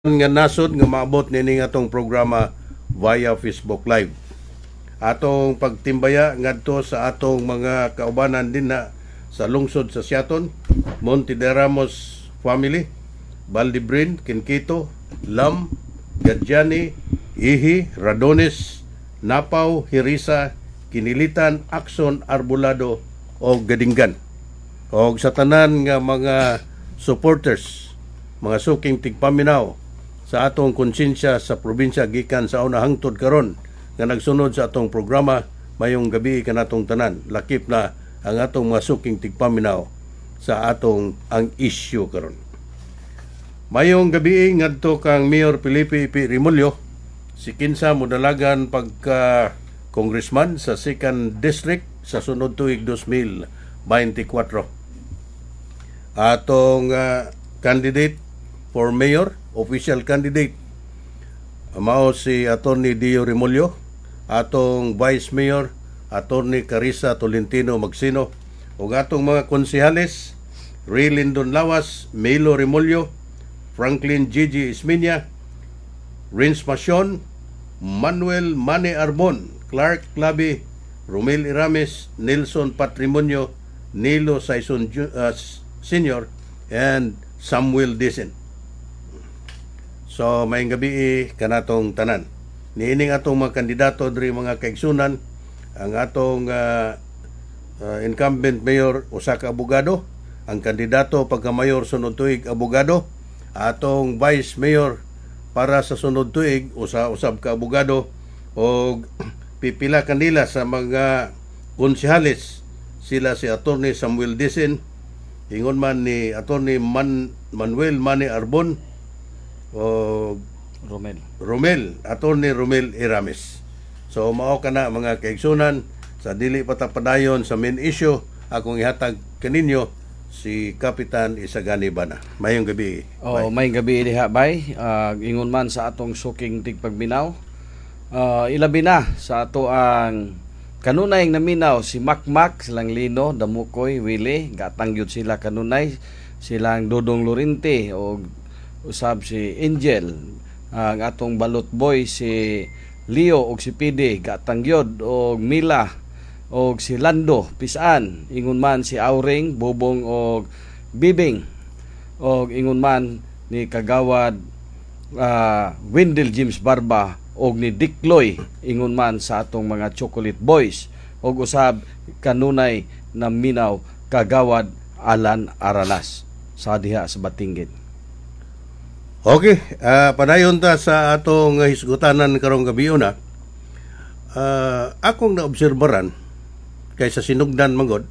nga nasod nga maabot nini atong programa via Facebook Live. Atong pagtimbaya ngadto sa atong mga kaubanan din na sa lungsod sa Siaton, Monte de Ramos family, Baldibrin, Quinquito, Lam, Gadjani, Ihi, Radones, Napaw, Hirisa, Kinilitan, Akson, Arbolado o Gadingan. O sa tanan nga mga supporters, mga suking tigpaminaw sa atong konsensya sa probinsya gikan sa una hangtod karon nga nagsunod sa atong programa, mayong gabi kanatong tanan. Lakip na ang atong mga suking tigpaminaw sa atong ang issue karon. Mayong gabi ngadto kang Mayor Felipe P. Remulyo, si kinsa modalagan pagka congressman sa 2nd District sa sunod tuig 2024. Atong candidate for mayor, official candidate, mao si Attorney Dio Remulyo. Atong vice mayor, Attorney Carissa Tolentino Magsino. O atong mga konsehales, Ray Lindon Lawas, Melo Remulyo, Franklin Gigi Isminya, Rins Macion, Manuel Mane Arbon, Clark Clavi, Romel Irames, Nelson Patrimonio, Nilo Saison Senior, and Samuel Dicen. So, may gabi kanatong tanan. Niining atong mga kandidato diri mga kaigsunan, ang atong incumbent mayor usa ka abogado, ang kandidato pagka-mayor sunod tuig abogado, atong vice mayor para sa sunod tuig usa-usab ka abogado, o pipila kanila sa mga konsehales sila si Attorney Samuel Dicen, ingon man ni Attorney Manuel Mane Arbon, o Romel, Attorney Romel Irames. So mao kana mga kaigsunan, sa dili patapadayon sa main issue, akong ihatag kaninyo si Kapitan Isagani Bana. Mayong gabi. Mayong gabi diha bay. Ingon man sa atong suking tigpagminaw. Ilabi na sa ato ang kanunay naminaw si Makmak, silang Lino, Damukoy, Willie, gatangyod sila kanunay, silang Dodong Lorente o usab si Angel, ang atong balot boy si Leo og si Pidi, gatangyod og Mila og si Lando Pisan, ingon man si Auring, Bobong og Bibing, og ingon man ni Kagawad Wendell James Barba og ni Dikloy, ingon man sa atong mga Chocolate Boys, og usab kanunay na minaw Kagawad Alan Aralas sa diha sa Batingid. Okay, padayon ta sa atong hisgutanan karong gabi na. Akong naobserbaran kay sa sinugdan mangod,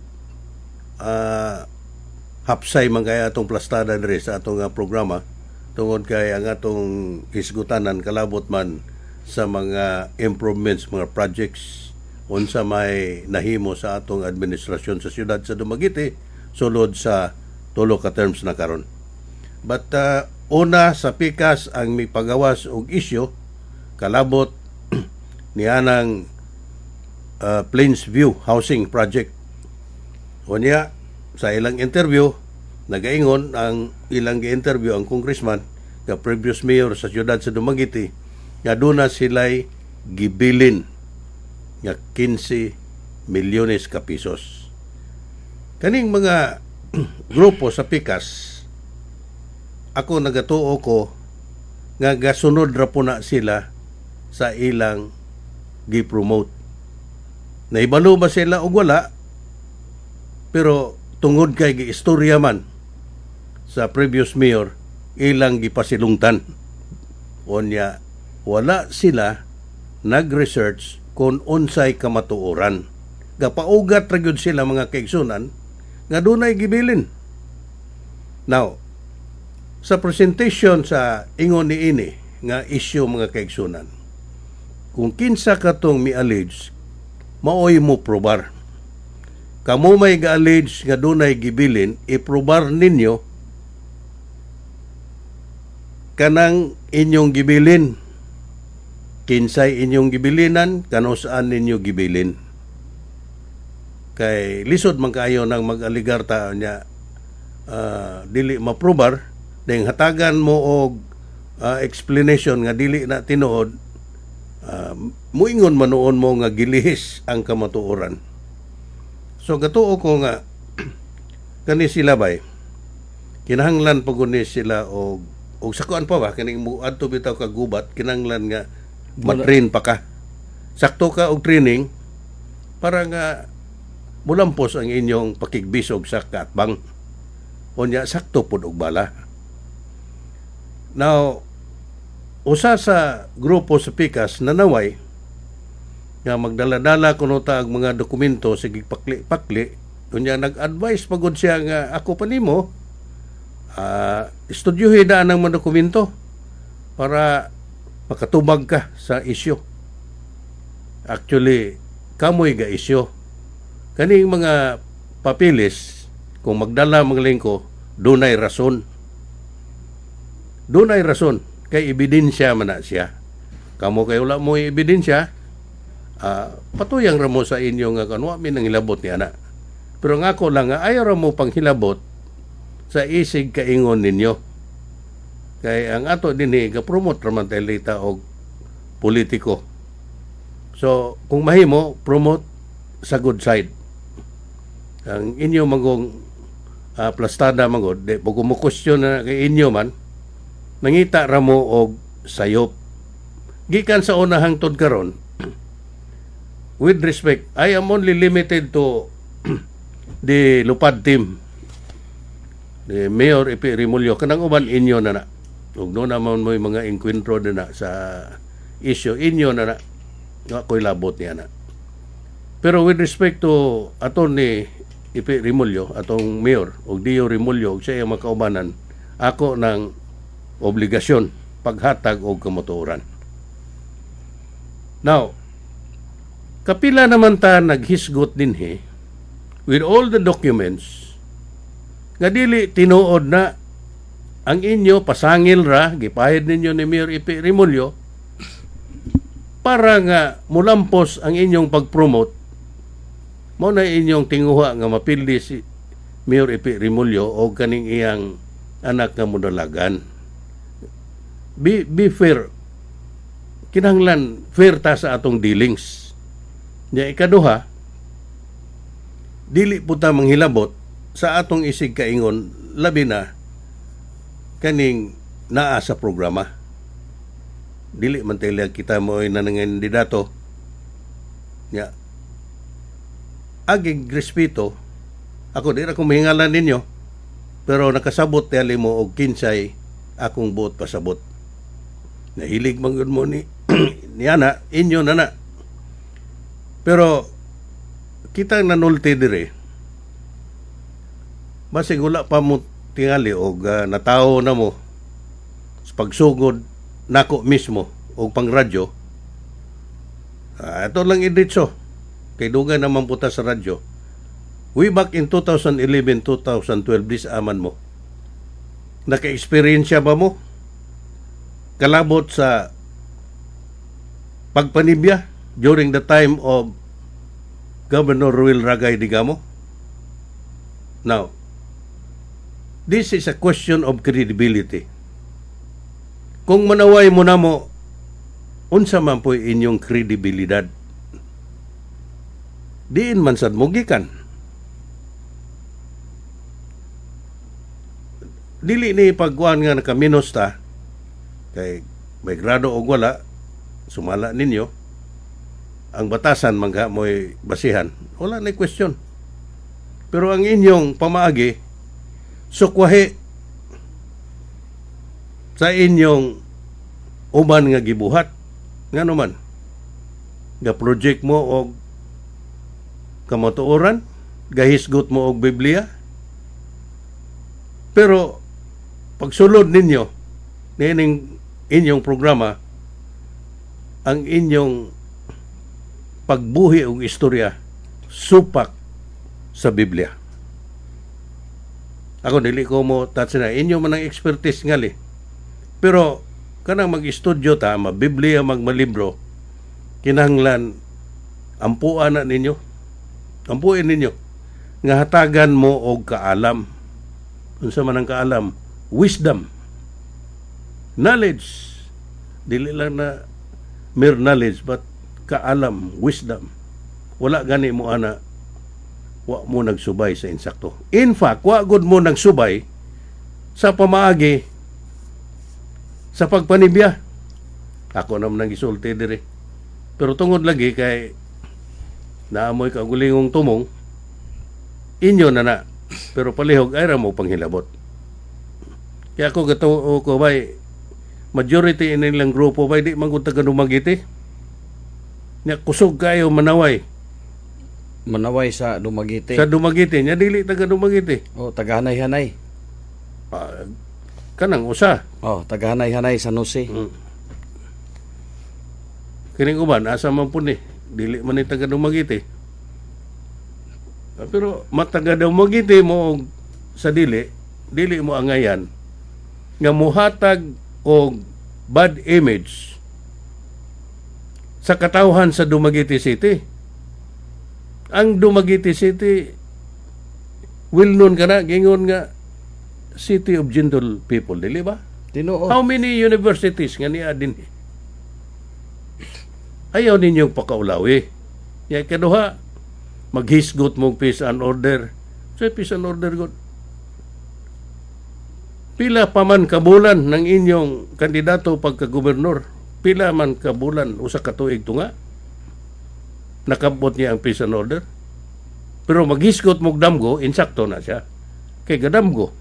hapsay man kay atong plastada diri sa atong programa tungod kay ang atong hisgutanan kalabot man sa mga improvements, mga projects unsa may nahimo sa atong administrasyon sa siyudad sa Dumaguete sulod sa tulo ka terms na karon. But una sa pikas ang may pagawas og isyu kalabot ni anang Plains View Housing Project. Unya sa ilang interview nagaingon ang ilang gi-interview ang congressman nga previous mayor sa siyudad sa Dumaguete nga duna sila'y gibilin nga 15 milyones ka pesos. Kaning mga grupo sa pikas, ako nagatuo ko nga gasunod ra po na sila sa ilang gi-promote. Naibalo ba sila o wala? Pero tungod kay gi-istorya man sa previous mayor, ilang gipasilungtan. Onya, wala sila nag-research kung unsay kamatuoran. Gapaugat ra gyud sila mga kaigsunan nga dunay gibilin. Now, sa presentation sa ingon ni ini nga issue mga kaigsunan, kung kinsa katong mi-allege, maoy mo probar. Kamo may ga-allege nga dunay gibilin, iprobar ninyo kanang inyong gibilin. Kinsay inyong gibilinan, kano saan ninyo gibilin. Kay lisod man kaayo nang mag-aligar ta niya dili maprobar, ding hatagan mo og explanation nga dili na tinuod, muingon manoon mo nga gilihis ang kamatuoran. So gatuo ko nga kani sila bay kinahanglan pagud ni sila og sakuan pa ba kaning muadto bitaw ka gubat, kinahanglan nga matrain pa ka. Sakto ka og training para nga mulampos ang inyong pakigbisog sa katbang. Unya sakto pud og bala. Now, usa sa grupo sa Pikas nanaway nga magdala-dala kuno ta ang mga dokumento sa gigpakli-pakli. Unya nag-advise pagod siya nga ako pa nimo estudyuhin na ang mga dokumento para makatubag ka sa isyu. Actually, kamoy ga isyu. Kaning mga papilis, kung magdala mga lingko, dunay rason. Dunay rason. Kay ebidensya man na siya. Kamo kay wala mo ebidensya, patuyang ramo sa inyo nga kanwa mi nang hilabot ni ana. Pero ngako lang nga ayaw ramo pang hilabot sa isig kaingon ninyo. Kay ang ato dinhi ga-promote raman talita og politiko. So kung mahimo promote sa good side. Ang inyo magong plastada magod, di pag question na kay inyo man, nangita ramo og sayop. Gikan sa unahang tod karon, with respect, I am only limited to the Lupad team. The Mayor Ipi Rimulyo, kanang uban inyo na na. Ug no naman mo mga encuentro na sa issue, inyo na na. Ako'y labot niya na. Pero with respect to Atty. Ipi Rimulyo, atong Mayor, o Dio Rimulyo, siya yung makaubanan, ako ng obligasyon, paghatag o kamatuoran. Now, kapila naman ta naghisgot din with all the documents, nga dili tinuod na ang inyo pasangil ra, gipahid ninyo ni Mayor Ipi Rimulyo, para nga mulampos ang inyong pag-promote, mo na inyong tinguha nga mapildi si Mayor Ipi Rimulyo o kaning iyang anak nga modalagan. Be fair. Kinahanglan fair ta sa atong dealings. Nya ikaduha, dili po ta manghilabot sa atong isig kaingon labi na kaning naa sa programa. Dili man tayo kita mo ay nanangandidato. Nya aging respeto, ako di ra ko mahingalan ninyo, pero nakasabot tali mo og kinsay akong buot pasabot. Nahilig manggod mo ni niana, inyo na na. Pero kita nanulti dire, basig wala pa mo tingali og natawo na mo sa pagsugod nako mismo og pangradyo. Ito lang idritso. Kay dugan naman puta sa radyo. Way back in 2011-2012, dis aman mo. Naka-experience ba mo? Kalabot sa pagpanibya during the time of Governor Ruel Ragay Digamo? Now, this is a question of credibility. Kung manaway mo na mo, unsa man po inyong kredibilidad? Diin man sad mo gikan. Dili ni pagkuhan nga nakaminos ta, kay may grado o wala, sumala ninyo, ang batasan mangha mo'y basihan, wala na question. Pero ang inyong pamaagi, sukwahe sa inyong uban nga gibuhat, nga naman, nga project mo o kamatuoran, gahisgot mo og Biblia. Pero pagsulod ninyo nining inyong programa, ang inyong pagbuhi og istorya supak sa Biblia. Ako dili ko mo touch na inyo man ang expertise ngali. Pero kanang mag-estudyo ta, mabiblia, magmalibro, kinahanglan ampuan na ninyo. Ampuin ninyo nga hatagan mo og kaalam. Unsa man ang kaalam? Wisdom. knowledge, dili lang na mere knowledge, but kaalam, wisdom. Wala gani mo ana, wa mo nagsubay sa insakto. In fact, wa gud mo nagsubay sa pamaagi sa pagpanibya. Ako naman nang gisulti diri. Pero tungod lagi kay naamoy kagulingong tumong, inyo na. Pero palihog ay ra mo panghilabot. Kaya ako gato ko bay, majority inilang grupo bay di man gud taga Dumaguete. Nya kusog kayo manaway. Manaway sa Dumaguete. Sa Dumaguete, nya dili taga Dumaguete. Oh, tagahanay-hanay. Kanang usa. Oh, tagahanay-hanay sa Nose. Kining uban asa man pud ni, dili man ni taga Dumaguete. Pero mataga Dumaguete mo sa dili mo angayan nga muhatag og bad image sa katawhan sa Dumaguete City. Ang Dumaguete City, well known ka na, gingon nga, city of gentle people, dili ba? Tinuod. How many universities nga niya din? Ayaw ninyong pakaulawi. Ya kaduha, maghisgot mong peace and order. So, peace and order, God. Pila pa man kabulan ng inyong kandidato pagka-gobernador? Pila man kabulan, usa ka tuig to nga? Nakabot niya ang peace and order. Pero maghisgot mong damgo, insakto na siya. Kay gadamgo,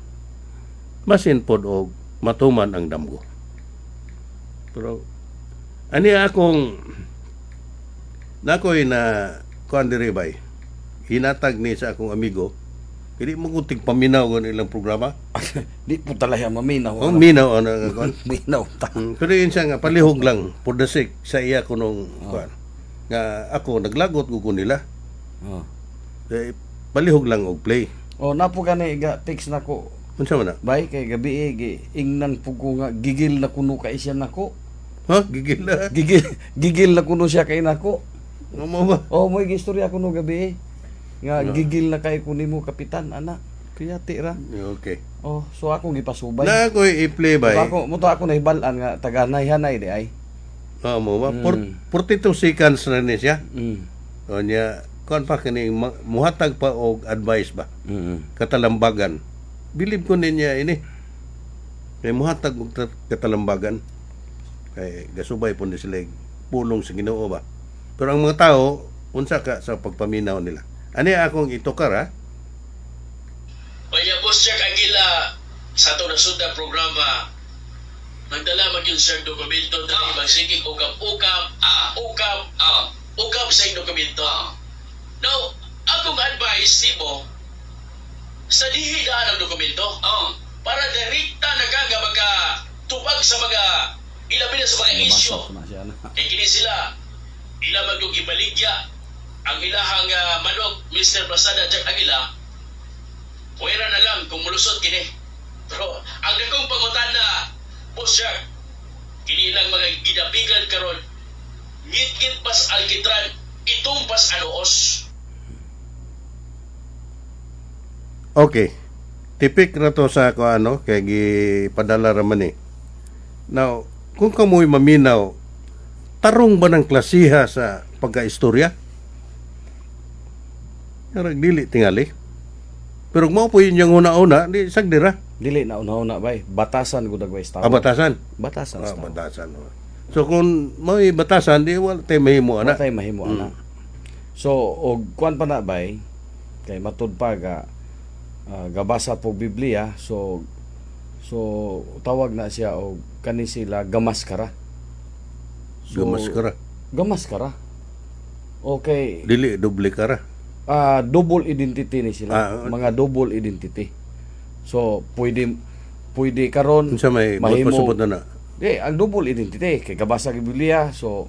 masin pod og matuman ang damgo. Pero, ani akong nakoy na kuan diri bay, hinatag ni sa akong amigo, hindi mo kunting paminaw ko ilang programa. Di po talaga maminaw. Oh, minaw ano kuan. Minaw ta. Pero yun siya nga palihog lang for the sake sa iya ko nung kuan. Nga ako naglagot ko nila. Oh. Palihog lang og play. Oh, napo gani ga text nako. Unsa man na? Bay kay gabi ingnan pug ko nga gigil na kuno kay siya nako. Ha? Gigil na. Gigil na kuno siya kay nako. Ano mo ba? Oh, mo gistorya kuno gabi. Nga gigil na kay kunimo kapitan ana. Kaya tira. Okay. Oh, so ako gipasubay. Na ako i-play bay. So ako nahibal-an nga taganay-hanay di ay. Mo ba? 42 seconds na ni siya. O niya, kuan pa kini muhatag pa og advice ba? Katalambagan. Believe ko niya ini. Kay muhatag og katalambagan. Kay gasubay po ni sila pulong sa Ginoo ba? Pero ang mga tao unsa ka sa pagpaminaw nila. Ani akong itokar ha? Kaya boss Jack Aguila sa ito na sunda programa nagdala mag yung sir dokumento dali magsigig ukap sa yung dokumento. Now, akong advice nimo sa dihidaan ang dokumento para direkta nagaga magkatubag sa mga ilabi na sa mga isyo. Kaya kini sila ila magyung ibaligya ang ilahang manok Mr. Plastada Jack Aguila. Puwera na lang kung mulusot kini. Pero ang dakong pangutan na Boss Jack, kini lang mga gidabigan karon ngit-ngit pas alkitran itong pas anuos. Okay. Tipik na to sa ako kay gipadala raman eh. Now, kung kamoy maminaw, tarong ba ng klasiha sa pagka-istorya? Karag dili tingali. Pero kung mo po yun yung una-una, di sagdira. Dili na una-una bay. Batasan gud agway staff. Batasan? Batasan staff. Batasan. So kung may batasan, di wala tayo mahimo ana. Wala tayo mahimo ana. So, og kuan pa na bay, kay matud pa gabasa po Biblia, so tawag na siya og kani sila gamaskara. So, Gamaskara. Okay. Dili doble kara. Double identity ni sila. Mga double identity. So, pwede karon unsa may pasubot na. Ang double identity kay gabasa sa Biblia, so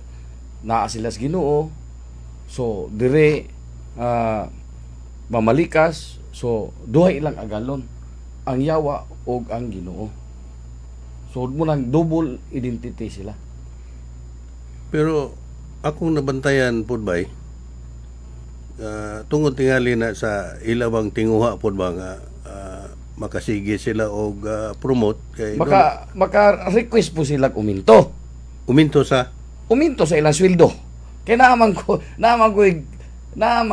naa sila sa Ginoo. So, dire mamalikas, so duhay ilang agalon, ang Yawa ug ang Ginoo. So, mo nang double identity sila. Pero akong nabantayan pud bay, tungod tingali na sa ilawang tinguha pud ba nga makasige sila og promote kay Maka request po sila uminto. uminto sa Ilang sweldo. Kaya naman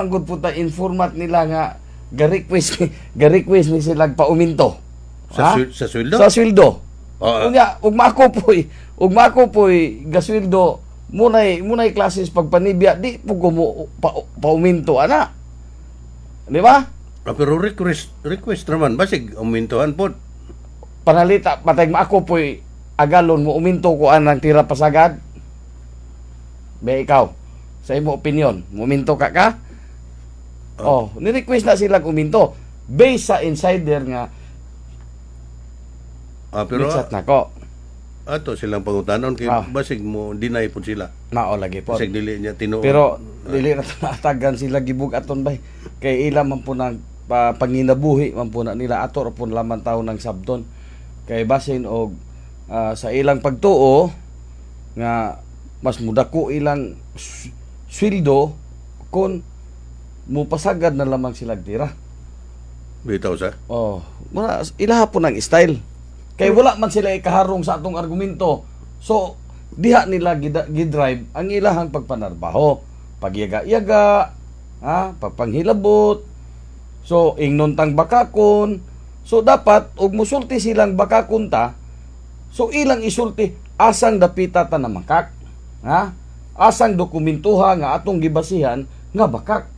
ko po ta informat nila nga ga-request ni sila pa uminto. sa sweldo. Sa sweldo. Oo. Unya, ugma ko po'y gasweldo munay klases pagpanibya di po gumo pauminto ana. Di ba? Pero request naman basig umintohan pod. Panalita patay ako po'y agalon mo uminto ko anang tira pasagad. Be ikaw sa imo opinion, uminto ka? Ni-request na sila uminto based sa insider nga Pero chat nako. ato silang pangutanon kay basig mo deny pod sila. Mao lagi po. Basig dili niya tinuod. Pero dili na matagan sila gibugaton bay. Kay ila man po nang panginabuhi man po na nila ato ra po laman taon ng sabton. Kay basin og sa ilang pagtuo nga mas mudako ilang sweldo kon mupasagad na lamang sila tira. Bitaw sa. Mura ilaha po ng style. Kay wala man sila ikaharong sa atong argumento. So diha nila gidrive ang ilahang pagpanarbaho, pagyaga-yaga, pagpanghilabot. So ingnon tang bakakon. So dapat og musulti silang bakakon ta. So ilang isulti asang dapita ta na makak. Asang dokumentuha nga atong gibasihan nga bakak.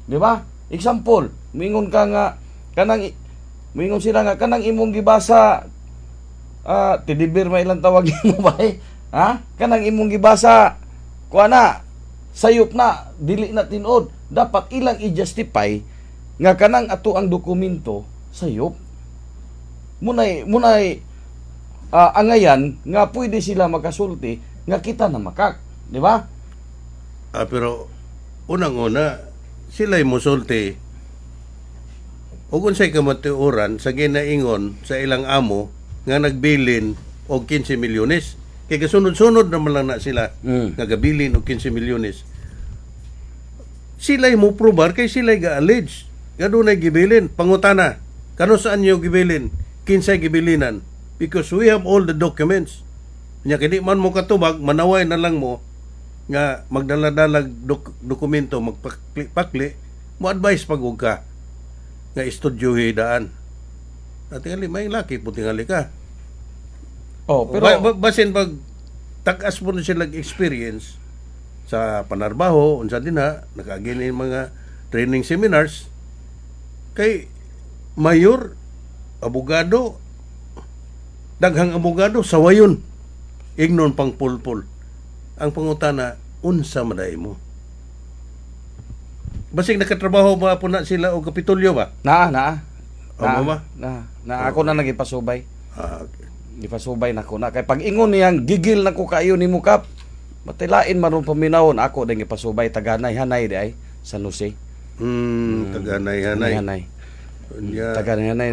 Di ba? Example, mingon ka nga mingon sila nga kanang imong gibasa tidibir may ilang tawag mo ba kanang imong gibasa kuana sayop na dili na tinod dapat ilang i-justify nga kanang ato ang dokumento sayop munay angayan nga pwede sila makasulti nga kita na makak, di ba? Pero unang-una sila'y musulti ug unsay kamatuoran sa ginaingon sa ilang amo nga nagbilin og 15 milyones. Kay kasunod-sunod naman lang na sila nga gabilin og 15 milyones. Sila'y mo probar kay sila'y ga-allege. Nga doon ay gibilin. Pangutana, kano saan nyo gibilin? Kinsay gibilinan? Because we have all the documents. Nya kini man mo katubag, manaway na lang mo nga magdala-dalag dokumento, magpakli, mo advise pag-ug ka nga estudyo hidaan. At tingali, may laki po tingali ka. Pero basin pag takas mo na sila experience sa panarbaho, unsa din nakagini mga training seminars, kay mayor, abogado, daghang abogado, sawayon, ignon pang pulpul. Ang pangutana, unsa maday mo? Basig nakatrabaho ba po na sila o Kapitolyo ba? Ako na nagipasubay. Okay. Gipasubay na ko na. Kay pag ingon niyang gigil na ko kayo ni Mukap, matilain maron paminawon ako din gipasubay taganay-hanay di ay San Jose. Taganay-hanay. Taganay-hanay.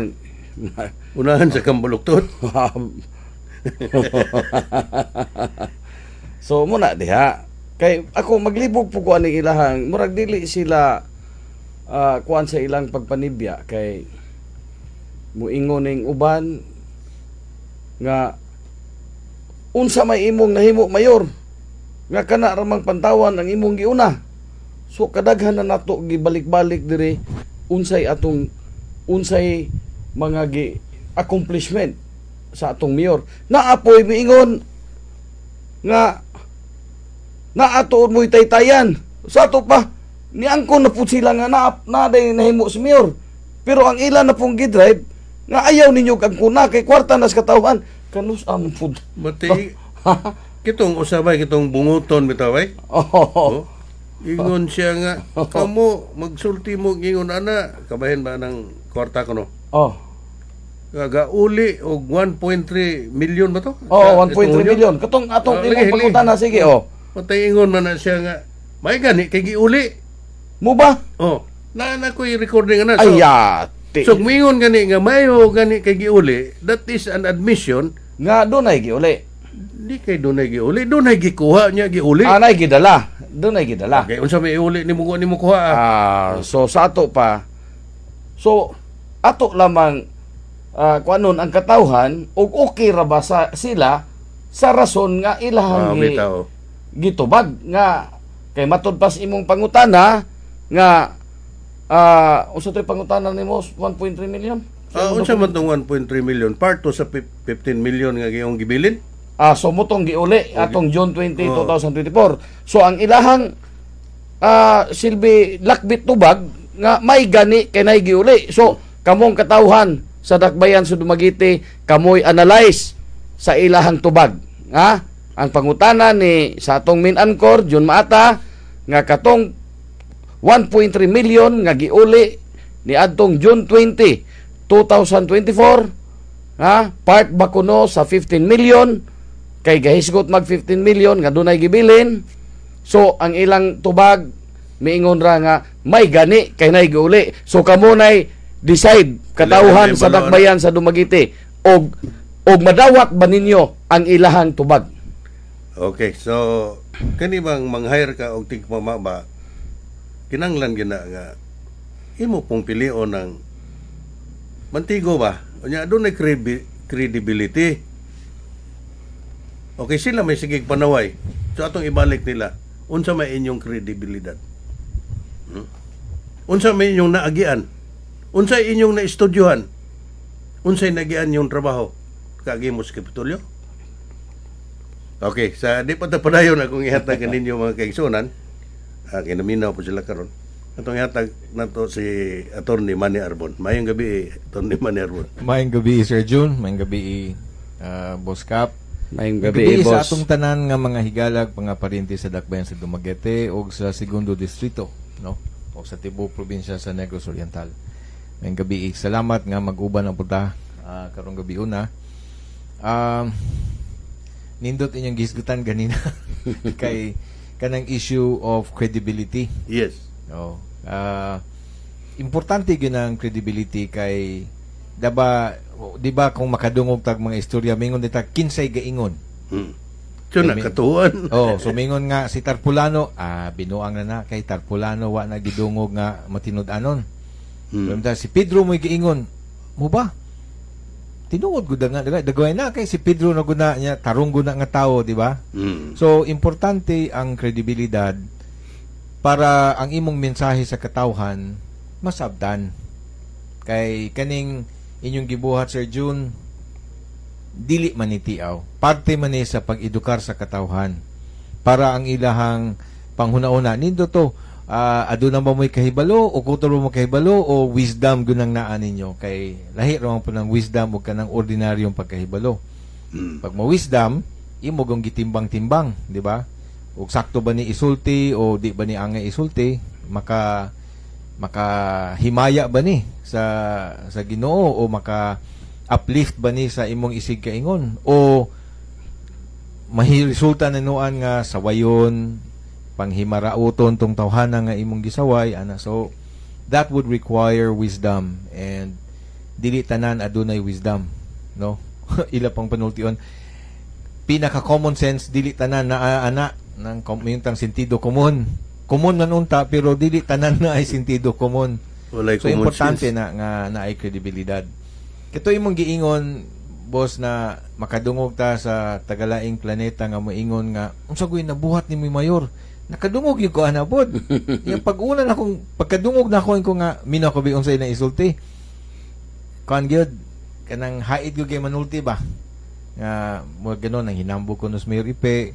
Unahan sa Kambaluktot. So muna diha. Kay ako maglibog po ko aning ilahang murag dili sila kuan sa ilang pagpanibya kay muingon ning uban nga unsa may imong nahimo mayor nga kana ramang pantawan ang imong giuna. So kadaghan na nato gibalik-balik diri unsay mga accomplishment sa atong mayor. Naapoy miingon nga naatoon mo'y taytayan. Sa ato pa, niangkon na po sila nga naday nahimo si mayor. Pero ang ilan na pong gidrive, nga ayaw ninyo kang kuna, kay kwarta nas katawan, kanus amon po. Mati, kitong usabay, kitong bunguton, bitaway? Ingon siya nga, kamo, magsulti mo, ingon ana, kabahin ba ng kwarta ko, no? Gauli, o 1.3 million ba to? 1.3 million. Katong atong imong pangutana, sige, Patay ingon man na siya nga, may gani, kay giuli. Mo ba? Na ko'y recording na. So mingon gani nga, mayo gani kay giuli, that is an admission. Nga, doon ay giuli. Di kay doon ay giuli, doon ay gikuha niya giuli. Nay gidala. Doon ay gidala. Okay, unsa may iuli, ni mo kuha. So, sa ato pa, so, ato lamang kuanon ang katawhan ug okay ra ba sila sa rason nga ilahang bitaw. gitubag nga kay matud pas imong pangutana nga unsa toy pangutana nimo 1.3 million? Unsa man tong 1.3 million part to sa 15 million nga giyong gibilin? So mutong giuli atong June 20, 2024. So ang ilahang silbi lakbit tubag nga may gani kay nay giuli. So kamong katawhan sa Dakbayan sa Dumaguete kamoy analyze sa ilahang tubag. Ang pangutana ni sa atong main anchor John Maata nga katong 1.3 million nga giuli ni adtong June 20, 2024 part ba kuno sa 15 million kay gahisgot mag 15 million nga dunay gibilin. So ang ilang tubag miingon ra nga may gani kay nay giuli. So kamo nay decide katawhan sa Dakbayan sa Dumaguete og madawat ba ninyo ang ilahang tubag? Okay, so kani bang mang-hire ka og tigpamaba kinanglan gina nga imo pong pilion ng mantigo ba? Unya doon ay credibility. Okay, sila may sigig panaway. So atong ibalik nila. Unsa may inyong kredibilidad? Unsa may inyong naagian? Unsa inyong naestudyohan? Unsay nagian yung trabaho? Kagi mo sa Kapitolyo? Okay, sa di pa padayon akong ihatag kaninyo mga kaigsunan. Kinaminaw po sila karon. Atong ihatag nato si Attorney Manny Arbon. Mayong gabi, Attorney Manny Arbon. Mayong gabi, Sir June. Mayong gabi, Boss Cap. Mayong gabi, sa boss. atong tanan nga mga higalag, mga parinti sa Dakbayan sa Dumaguete o sa Segundo Distrito, no? O sa Tibuok Probinsya sa Negros Oriental. Mayong gabi, salamat nga mag-uban ang puta karong gabi una. Nindot inyong gisgutan ganina kay kanang issue of credibility. Yes. No. Importante gyud ang credibility kay di ba kung makadungog tag mga istorya mingon dita kinsay gaingon. So nakatuan. So mingon nga si Tarpulano, binuang na kay Tarpulano wa na gidungog nga matinud-anon. Si Pedro mo giingon, mo ba? Tinuod gud nga dagway na kay si Pedro na guna niya tarong guna nga tawo, di ba? So importante ang kredibilidad para ang imong mensahe sa katawhan masabdan. Kay kaning inyong gibuhat, Sir June, dili man itiaw. Parte man ni sa pag-edukar sa katawhan para ang ilahang panghuna-una nindo to aduna ba mo'y kahibalo o kutor mo kahibalo o wisdom gunang naan ninyo kay lahi raman po ng wisdom o kanang ordinaryong pagkahibalo. Pag mo wisdom imo gong gitimbang-timbang, di ba? O sakto ba ni isulti o di ba ni angay isulti, maka himaya ba ni sa Ginoo o maka uplift ba ni sa imong isig kaingon o mahiresulta na nuan nga sawayon panghimarauton tong tawhana nga imong gisaway ana. So that would require wisdom and dili tanan adunay wisdom, no? Ila pang panultion pinaka common sense dili tanan na ana ng communitang sentido komon man unta pero dili tanan na ay sentido komon. So importante sense na ay kredibilidad. Kito imong giingon, boss, na makadungog ta sa tagalaing planeta nga moingon nga unsa goy nabuhat ni mi mayor nakadungog yung ko anapod. Yung pag-una na akong pagkadungog na ako nga minaw ko biong sa ilang isulti kuan gyud kanang haid gyud kay manulti ba nga mo ganon ang hinambo ko nos Mayor Ipe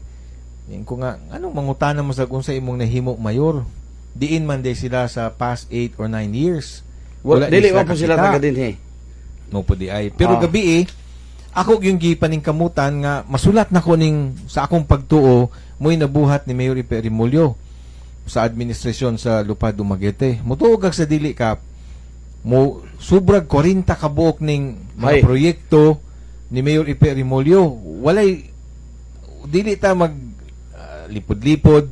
yung ko nga anong mangutana mo sa kung sa imong nahimo mayor diin man day sila sa past 8 or 9 years dili wa po sila taga dinhi no po di ay pero gabi ako yung gipaningkamutan nga masulat na ko ning sa akong pagtuo mo'y nabuhat ni Mayor Ipe Rimulyo sa administrasyon sa Lupa Dumaguete. Mutuog sa dili ka mo subrag 40 ka buok ning mga proyekto ni Mayor Ipe Rimulyo. Walay dili ta mag lipod-lipod.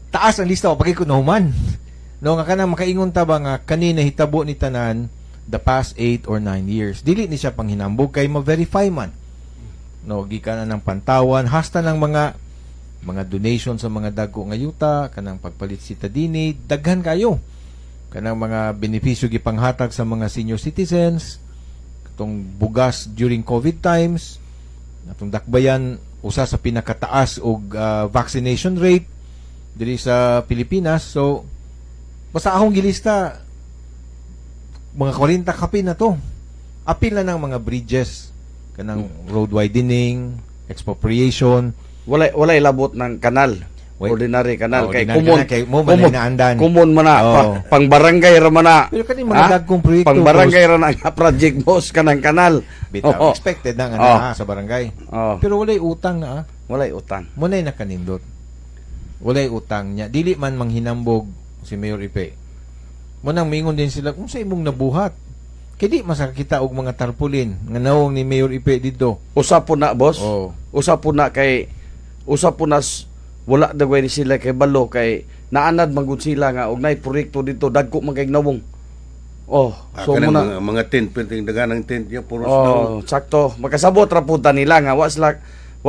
Taas ang lista o pagay ko nahuman. No nga kanang makaingon ta ba nga kanina hitabo ni tanan the past 8 or 9 years. Dili ni siya panghinambog kay ma-verify man. No, gikan na ng pantawan hasta ng mga donation sa mga dagko nga yuta kanang pagpalit sitadini daghan kayo kanang mga benepisyo gipanghatag sa mga senior citizens atong bugas during COVID times, atong dakbayan usa sa pinakataas og vaccination rate diri sa Pilipinas. So basta akong gilista mga 40 kapin na to. Apil na ng mga bridges, kanang road widening, expropriation. Walay labot ng kanal. Ordinary kanal kay ordinary kumon kanal, kay mo man naandan. Kumon man na pang barangay ra man na. Pero kani mga dagkong proyekto pang barangay ra na nga project boss kanang kanal. Bitaw, expected na nga sa barangay. Pero walay utang na. Walay utang. Munay nakanindot. Walay utang niya. Dili man manghinambog si Mayor Ipe. Munang mingon din sila kung sa imong nabuhat. Kay di masakita og mga tarpaulin nga nawong ni Mayor Ipe dito. Usa po na boss. Usa po na wala dagway ni sila kay balo kay naanad manggod sila nga og nay proyekto dito dagko man kay nawong. So muna mga tent penting daganang tent ya puros sakto makasabot ra punta nila nga wa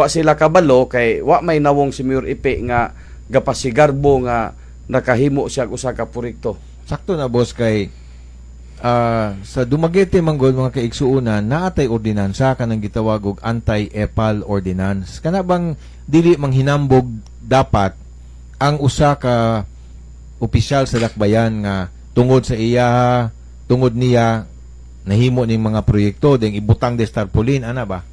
sila kabalo kay wa may nawong si Mayor Ipe nga gapasigarbo nga nakahimo siya usa ka proyekto. Sakto na boss kay sa Dumaguete manggod mga kaigsuunan naatay ordinansa kanang gitawag og anti-EPAL ordinance. Kana bang dili manghinambog dapat ang usa ka opisyal sa dakbayan nga tungod niya nahimo ning mga proyekto ding ibutang des tarpaulin ana ba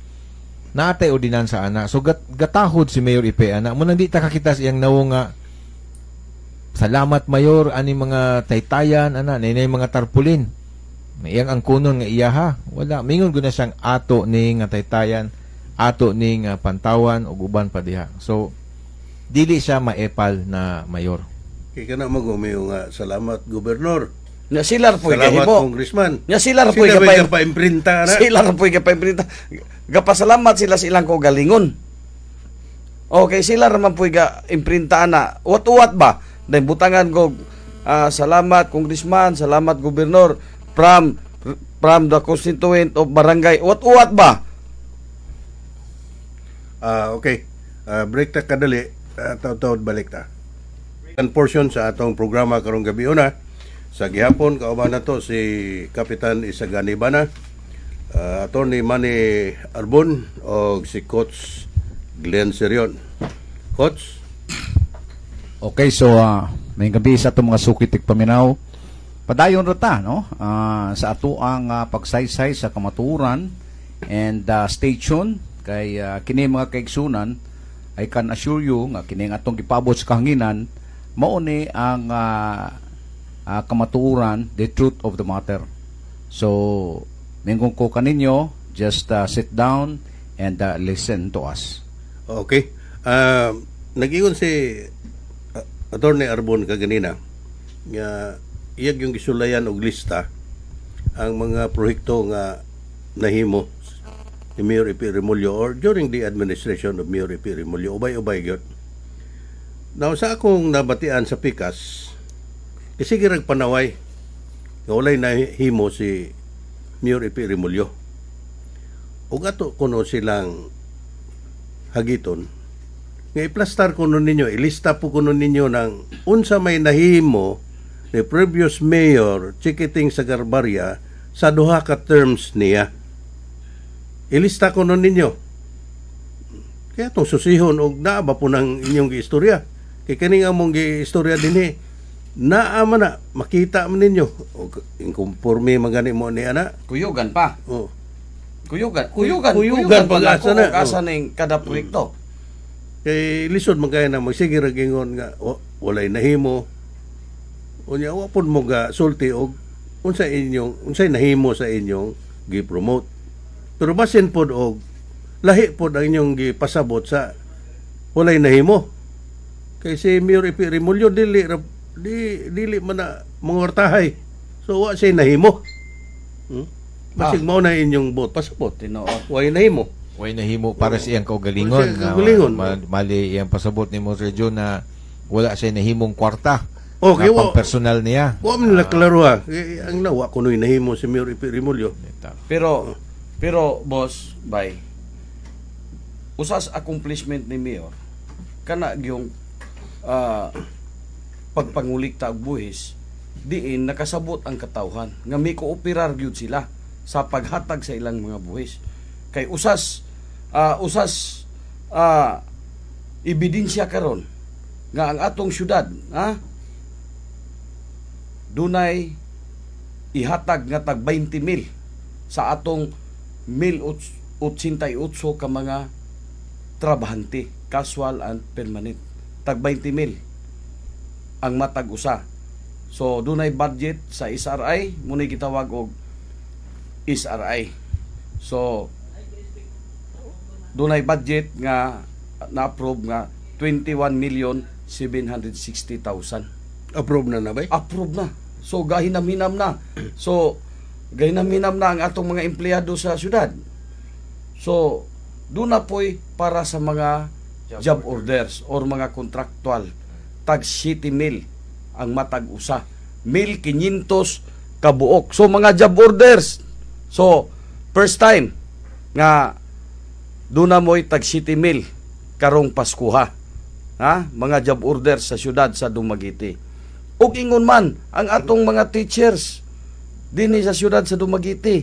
naatay ordinansa ana. So gatahod si Mayor Ipe ana mo nang di ta kakita siyang nawong nga salamat Mayor ani mga taytayan ana nay mga tarpaulin iyang ang kunon nga iya ha wala mingon gud na siyang ato ning taytayan ato ning Pantawan ug uban pa diha. So dili siya maepal na mayor. Kay kana magumiyo nga salamat gobernador. Nya sila po salamat gahimo. Congressman. Nya sila po pa-imprinta na. Sila po pa-imprinta. Gapasalamat sila ilang ko galingon. Okay, sila raman po ga-imprinta na. What ba? Dahil butangan ko salamat Congressman, salamat gobernador from the constituent of barangay. What ba? Okay. Break ta kadali. Taud balik ta. Ang portion sa atong programa karong gabi una sa gihapon kauban nato si Kapitan Isagani Bana, Attorney Manny Arbon o si Coach Glenn Serion. Coach. Okay, so may gabi sa itong mga sukitik paminaw. Padayon rata, no? Sa ato ang pagsaysay sa kamaturan and stay tuned kay kini mga kaigsunan I can assure you nga kining atong gipabot sa kahanginan mao ni ang kamatuoran, the truth of the matter. So mingong ko kaninyo just sit down and listen to us. Okay. Nag-ingon si Attorney Arbon kaganina nga iyag yung gisulayan og lista ang mga proyekto nga nahimo ni Mayor Ipe Remulyo or during the administration of Mayor Ipe Remulyo. Ubay-ubay yun. Now, sa akong nabatian sa Pikas, kasi girag panaway nga walay nahimo si Mayor Ipe Remulyo. Ug ato kuno silang hagiton nga iplastar kuno ninyo, ilista po kuno ninyo ng unsa may nahimo ni previous mayor Chikiting Sagarbarya sa duha ka terms niya. Ilista ko nun ninyo. Kaya itong susihon o naaba po ng inyong giistorya. Kaya kaning among giistorya din naama na, makita man ninyo. O inconforme magani mo ni ana. Kuyugan pa. Kuyugan pag asa na. Asa na yung kada proyekto. Kay lisod magkaya na magsige ragingon nga walay nahimo. Unya wapon mo ga sulti og unsay nahimo sa inyong gi-promote. Pero basin pod og lahi pod ang inyong gipasabot sa walay nahimo. Kay si Mayor Ipe Remulyo dili man na mangwartahay. So wa say nahimo. Basig mao na inyong bot pasabot. Tinoo. Way nahimo. Way nahimo para sa iyang kaugalingon. Mali iyang pasabot ni Mr. John na wala siya nahimong kwarta. Okay, pang personal niya. Wa man nila klaro ha. Ang nawa kunoy nahimo si Mayor Ipe Remulyo. Pero boss, usas accomplishment ni Mayor kana yung pagpangulikta og buhis diin nakasabot ang katawhan nga may kooperar gyud sila sa paghatag sa ilang mga buhis. Kay usas ebidensya karon nga ang atong syudad, dunay ihatag nga tag 20,000 sa atong 1,088 ka mga trabahante, casual and permanent. Tag 20,000 ang matag usa. So dunay budget sa SRI, munay gitawag og SRI. So dunay budget nga na-approve nga 21,760,000. Approve na ba? Approve na. So gahinam-hinam na. So gahinam-hinam na ang atong mga empleyado sa syudad. So doon na po'y para sa mga job orders or mga contractual tag 7,000 ang matag usa. 1,500 kabuok. So mga job orders. So first time nga doon na mo'y tag 7,000 karong Paskuha. Mga job orders sa syudad sa Dumaguete. Ug ingon man ang atong mga teachers dinhi sa syudad sa Dumaguete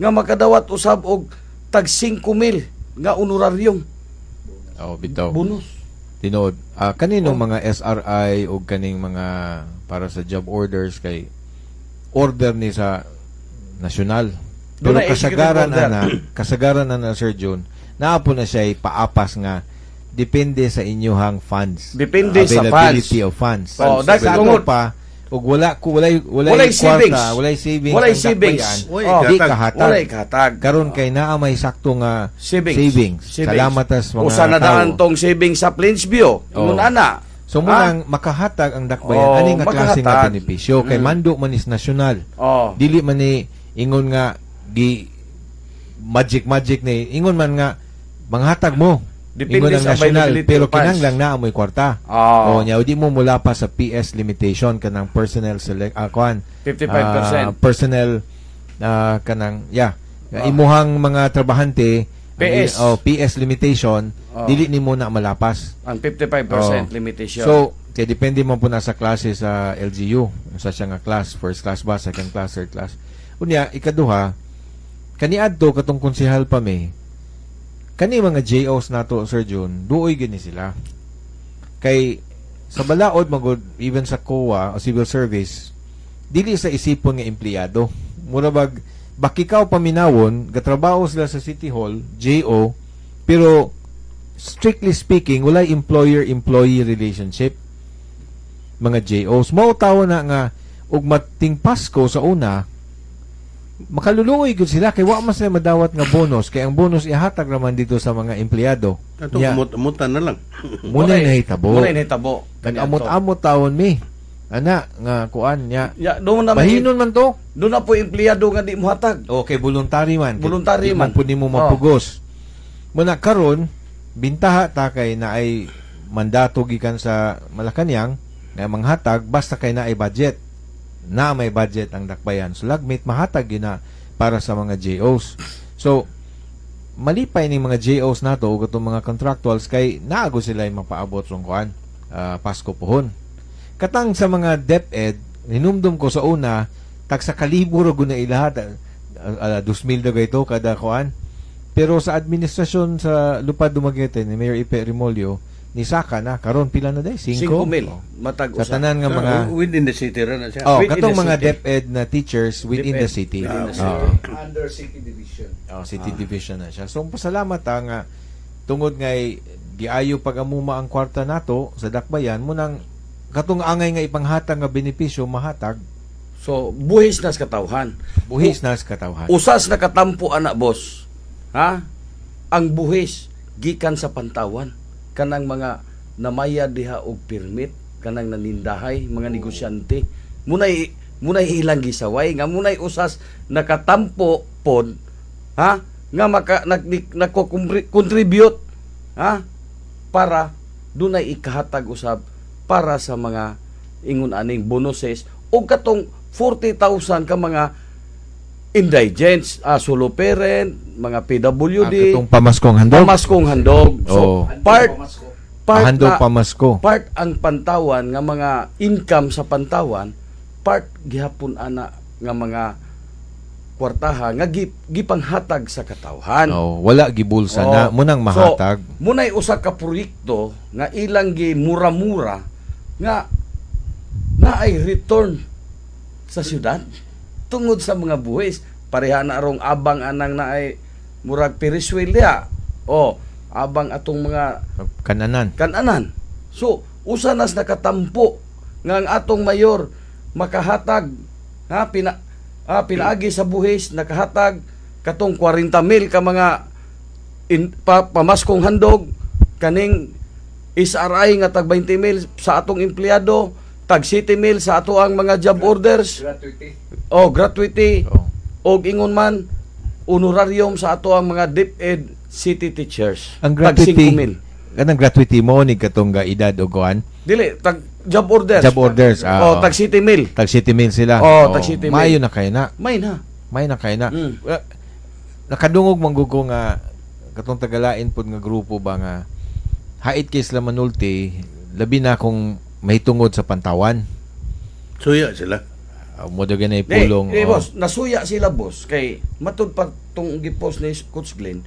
nga makadawat usab og tag 5,000 nga honoraryong bitaw. bonus. Tinood, kaninong mga SRI o kaning mga para sa job orders kay order ni sa nasyonal. Pero Doon na kasagaran na Sir John, naapo na siya paapas nga depende sa inyong funds. Depende sa availability of funds. Dahil tungod pa ug walay savings. Walay savings. Walay savings. Di kahatag. Walay kahatag. Karon kay naa may sakto nga savings. Salamat as mga usa na daan tong savings sa Plainsview. Ingon ana. So munang makahatag ang dakbayan ani nga klase nga benepisyo kay mando man is nasyonal. Dili man ni ingon nga gi magic ni ingon man nga manghatag mo. Depende sa national, pero kinahanglan na amoy kwarta. Nya di mo mula pa sa PS limitation kanang personnel 55%. Personnel kanang imuhang mga trabahante PS limitation dili nimo na malapas ang 55% limitation. So kay depende mo po na sa klase sa LGU sa siya nga class, first class ba, second class, third class. Unya ikaduha kaniadto katong konsehal pa may kani mga JOs nato Sir John, duoy gani sila. Kay sa balaod magod even sa COA o civil service, dili sa isipon nga empleyado. Mura bakikaw paminawon, gatrabaho sila sa City Hall, JO, pero strictly speaking, walay employer-employee relationship. Mga JOs, mao tawo na nga ug mating Pasko sa una, makaluluoy gud sila kay wa man sila madawat nga bonus kay ang bonus ihatag raman dito sa mga empleyado. Ato mutan na lang. Munay nahitabo. Kag amot-amot taon mi. Ana nga kuan nya. Doon na bahinon man to. Doon na po empleyado nga di mo hatag. Okay, voluntary man. Voluntary man. Pud nimo mapugos. Muna karon bintaha ta kay na ay mandato gikan sa Malacañang nga manghatag basta kay na ay budget. Na may budget ang dakbayan. So lagmit mahatag gina para sa mga JOs. So malipay ning mga JOs nato ug atong mga contractuals kay naago sila mapaabot rong kuan Pasko pohon. Katang sa mga DepEd hinumdum ko sa una tag sa kaliburo guna ilahat 2,000 na gayto kada kuan. Pero sa administrasyon sa Lupad Dumaguete ni Mayor Ipe Remolyo ni Saka na karon pila na day 5,000 matag sa tanan nga mga within the city ra na siya. katong mga DepEd na teachers within the city. Under city division. City division na siya. So pasalamat nga tungod nga giayo pag-amuma ang kwarta nato sa dakbayan mo nang katong angay nga ipanghatag nga benepisyo mahatag. So buhis na sa katawhan. Buhis na sa katawhan. Usas na katampo ana boss. Ang buhis gikan sa pantawan kanang mga namaya diha og permit kanang nanindahay mga negosyante munay ilang gisaway nga munay usas nakatampo pod nga nako-contribute para dunay ikahatag usab para sa mga ingon aning bonuses o katong 40,000 ka mga indigents, solo parent, mga PWD, katong pamaskong handog. So, part ang pantawan nga mga income sa pantawan, part gihapon ana nga mga kwartaha nga gipanghatag sa katawhan. Oh, wala gibulsa Oo. na munang mahatag. So, munay usa ka proyekto nga ilang gi mura-mura nga naay return sa syudad tungod sa mga buhis. Pareha na rong abang anang naay murag Periswil diha. O abang atong mga kananan. So, usa nas nakatampo nga ang atong mayor makahatag pinaagi sa buhis, nakahatag katong 40,000 ka mga pamaskong handog, kaning SRI nga tag 20,000 sa atong empleyado, tag 7,000 sa ato ang mga job orders, gratuity, og ingon man honorarium sa ato ang mga DepEd city teachers. Ang tag gratuity, 5,000. kanang gratuity mo ni katong ga edad o kuan? Dili, tag job orders. Job orders. Tag 7,000. Tag 70,000 sila. Tag 70,000. Mayo na kay na. May na. Nakadungog manggugo nga katong tagalain pod nga grupo ba nga hait kay sila manulti, labi na kung mahitungod sa pantawan. Suya sila. Mo daw ganay pulong. Boss, nasuya sila boss kay matud pa tong gipos ni Coach Glenn.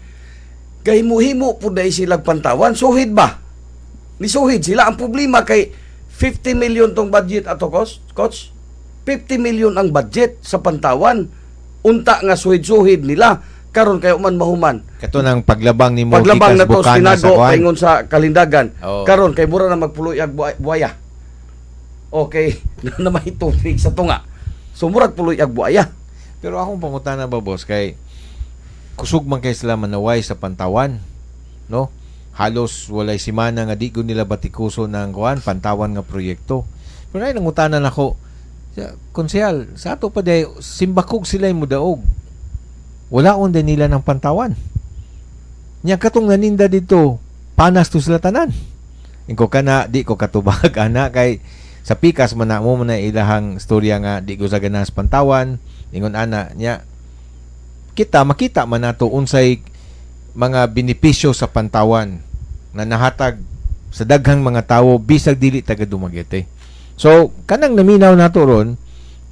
Kay muhimo pud dai sila pantawan, suhid ba? Ni suhid sila. Ang problema kay 50 million tong budget ato coach. 50 million ang budget sa pantawan. Unta nga suhid-suhid nila karon kayo man mahuman. Kato nang paglabang ni mo paglabang na to bukana sinago sa paingon sa kalindagan. Oh. Karon kay mura na magpuluyag buaya. Okay, na may tubig sa tunga. So murag puluyag buaya. Pero akong pangutana ba boss kay kusog man kay sila manaway sa pantawan, no? Halos walay simana nga di ko nila batikuso ng kuan pantawan nga proyekto. Pero ay nangutanan ako, konsehal, sa ato pa day simbakog sila mo daog. Wala on din nila ng pantawan. Nya katong naninda dito, panas to sila tanan. Ingko kana di ko katubag ana kay sa pikas man na mo na ilahang storya nga di ko sa ganas pantawan, ingon ana nya makita man nato unsay mga benepisyo sa pantawan na nahatag sa daghang mga tawo bisag dili taga Dumaguete. So kanang naminaw nato ron,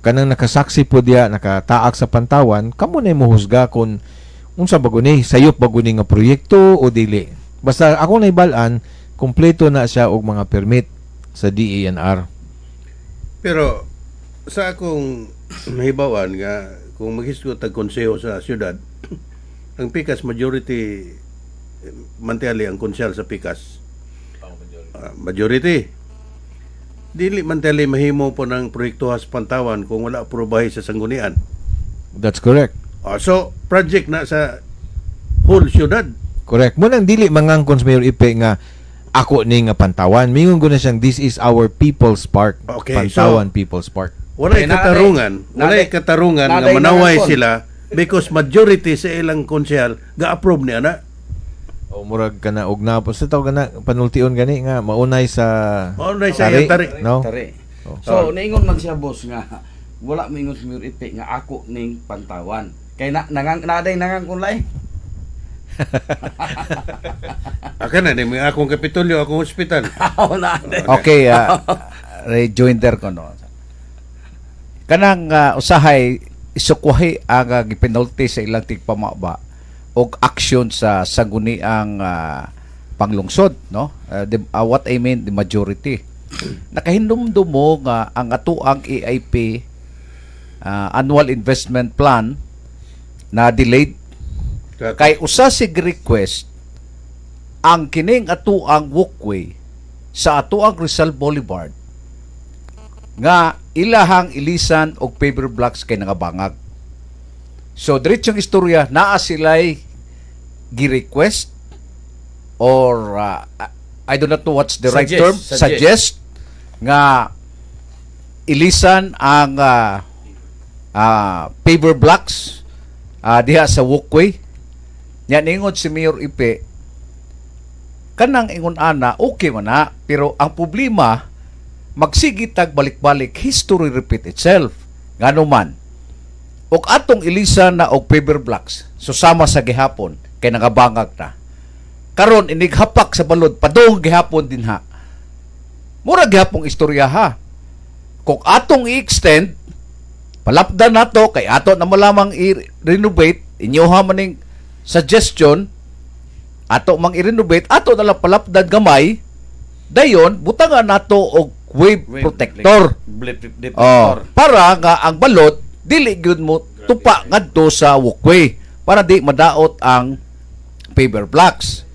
kanang nakasaksi po diya, nakataak sa pantawan, kamo na mo husga kung unsa bago ni sayop bago ni nga proyekto o dili. Basta ako naibalaan, kompleto na siya og mga permit sa DENR. Pero sa akong mahibawan nga kung maghisgot tag konseho sa syudad, ang Pikas majority mantali ang konsyal sa Pikas. Majority. Dili mantali mahimo po ng proyekto sa pantawan kung wala aprobahe sa sanggunian. That's correct. So project na sa whole syudad. Correct. Mo nang dili mangangkon sa Mayor Ipe nga ako ni nga pantawan. Mingon ko na siyang this is our people's park. Okay, Pantawan so, People's Park. Walay katarungan nga manaway sila because majority sa ilang konsyal ga-approve niya na. O murag ka na og napos sa tawag na panultion gani nga maunay sa tari. No? Tari. Oh. So naingon man siya boss nga wala mingon sa Mayor Ipe nga ako ning pantawan. Kay naday kunlay. Akan na may akong kapitulyo, akong ospital. Okay, rejoinder ko no. Kanang usahay isukwahi ang gipinulti sa ilang tigpamaba og aksyon sa sangguniang panglungsod, no? What I mean, the majority. Nakahindumdum mo nga ang atuang EIP annual investment plan na delayed kay usa sig request ang kining atuang walkway sa atuang Rizal Boulevard nga ilahang ilisan og paper blocks kay nangabangag. So diretsong istorya naa sila'y gi-request or I do not know what's the right term, suggest nga ilisan ang paper blocks diha sa walkway. Yan ingon si Mayor Ipe, kanang ingon ana, okay man na, pero ang problema, magsigitag balik-balik, history repeat itself. Ngano man, og atong ilisan na og paper blocks, susama sa gihapon, kay nangabangag na. Karon inighapak sa balod, padung gihapon din ha. Mura gihapong istorya ha. Kung atong i-extend, palapdan nato kay ato na mo lamang i-renovate inyo ha maning suggestion ato mang i-renovate ato na lang palapdan gamay dayon butangan nato og wave protector para nga ang balot dili gyud mo tupa ngadto sa walkway para di madaot ang paver blocks.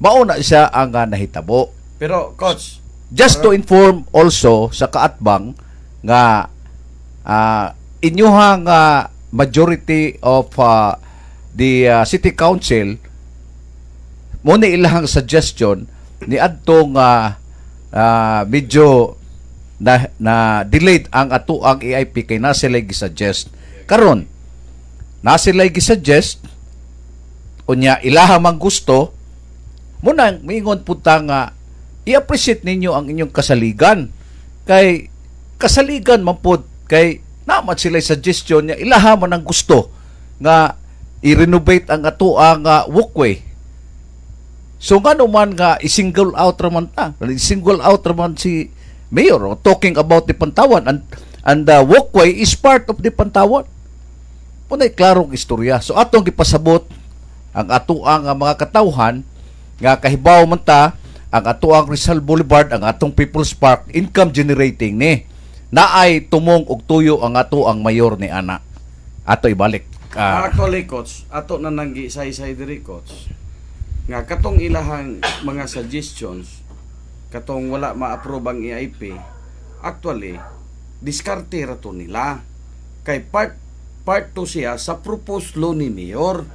Mao na siya ang nahitabo. Pero coach, just to inform also sa kaatbang nga inyuhang majority of the city council mo ni ilang suggestion ni adtong medyo na delayed ang atuang EIP kay na sila gisuggest karon na sila gisuggest unya ilaha mang gusto muna mingon punta nga i-appreciate ninyo ang inyong kasaligan kay kasaligan man pod kay naman sila suggestion niya ilaha man ang gusto nga i-renovate ang atuang walkway. So nga naman nga i-single out raman si Mayor talking about the Pantawan and the walkway is part of the Pantawan. Punay klarong istorya. So atong gipasabot ang atuang mga katawhan nga kahibaw man ta ang atuang Rizal Boulevard, ang atong People's Park income generating ni naay tumong og tuyo ang atuang mayor ni ana. Ato ibalik. Actually coach, ato na nanggi say diri coach. Nga katong ilahang mga suggestions katong wala ma-approve ang EIP actually diskarte ra to nila kay part to siya sa proposed law ni Mayor.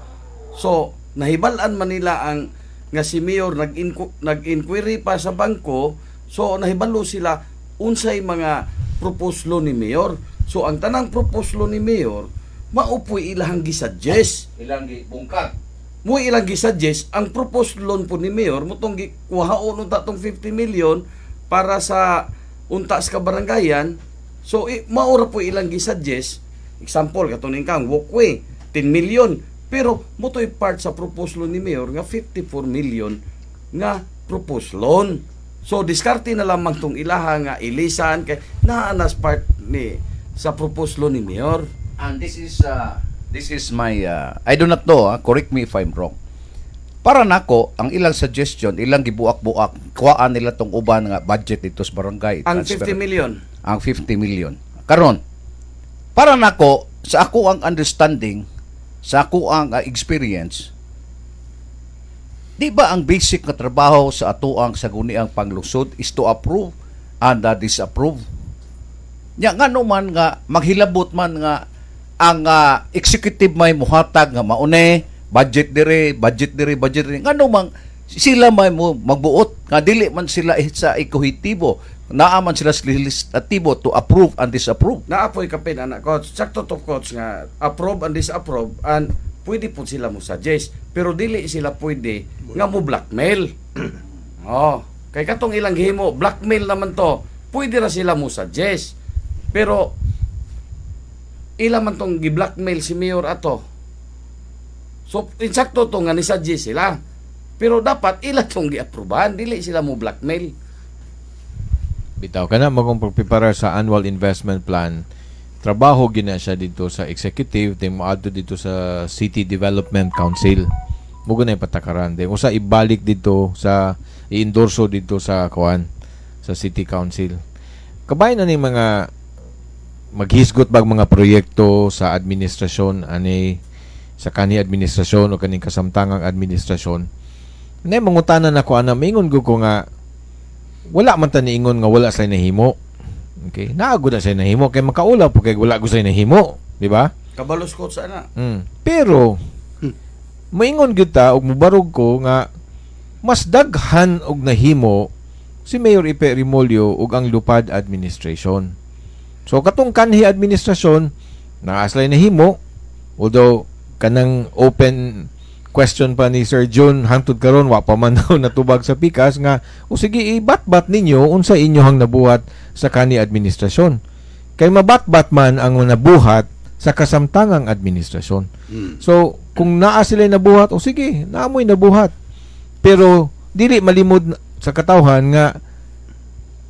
So nahibalan man nila ang nga si Mayor nag-inquiry pa sa bangko, so nahibalo sila unsay mga proposed law ni Mayor. So ang tanang proposed law ni Mayor maupoy ilahang gisuggest, Ilang gibungkag. mo ilang gisuggest ang proposed loan po ni Mayor mutong kuhaon unta tong 50 million para sa unta sa kabarangayan. So maura po ilang gisuggest, example katuning kang walkway 10 million pero motoy part sa proposed loan ni Mayor nga 54 million nga proposed loan. So diskarte na lamang tong ilaha nga ilisan kay naanas part ni sa proposed loan ni Mayor. And this is my I do not know, correct me if I'm wrong. Para nako ang ilang suggestion, ilang gibuak-buak, kuhaan nila tong uban nga budget dito sa barangay. Ang 50 million. Ang 50 million. Karon, para nako sa ako ang understanding, sa ako ang experience, di ba ang basic na trabaho sa atuang saguniang panglungsod is to approve and disapprove. Nya nga man nga maghilabot man nga ang executive may muhatag nga maune budget dire nga mang sila may mo magbuot nga dili man sila sa ekuhitibo naaman sila sa legislatibo to approve and disapprove. Naapoy kapin anak coach, sakto to coach nga approve and disapprove and pwede po sila mo suggest pero dili sila pwede nga mo blackmail. Kay katong ilang gihimo blackmail naman to, pwede ra sila mo suggest pero ila man tong gi-blackmail si Mayor ato. So insakto to nga ni-suggest sila. Pero dapat ila tong gi-aprobahan, dili sila mo blackmail. Bitaw ka na magong pagprepare sa annual investment plan. Trabaho gina siya dito sa executive, ting moadto dito sa City Development Council. Mugo na patakaran din. Usa ibalik dito sa i-endorso dito sa kuan sa City Council. Kabay na ni mga maghisgot bag mga proyekto sa administrasyon ani sa kani administrasyon o kaning kasamtangang administrasyon na mangutanan ako ana mingon ko nga wala man ta niingon nga wala say nahimo. Okay, naagud na say nahimo kay makaula po kay wala ko say nahimo, di ba? Kabalos ko sa ana. Pero maingon gyud ta og mubarog ko nga mas daghan og nahimo si Mayor Ipe Remolyo ug ang Lupad administration. So katong kanhi administrasyon naaslay nahimo although kanang open question pa ni Sir John hangtod karon wa pa man daw natubag sa pikas nga o sige ibat-bat ninyo unsa inyohang nabuhat sa kanhi administrasyon kay mabat-bat man ang nabuhat sa kasamtangang administrasyon. So kung naa sila nabuhat o sige naamoy nabuhat pero dili malimod sa katawhan nga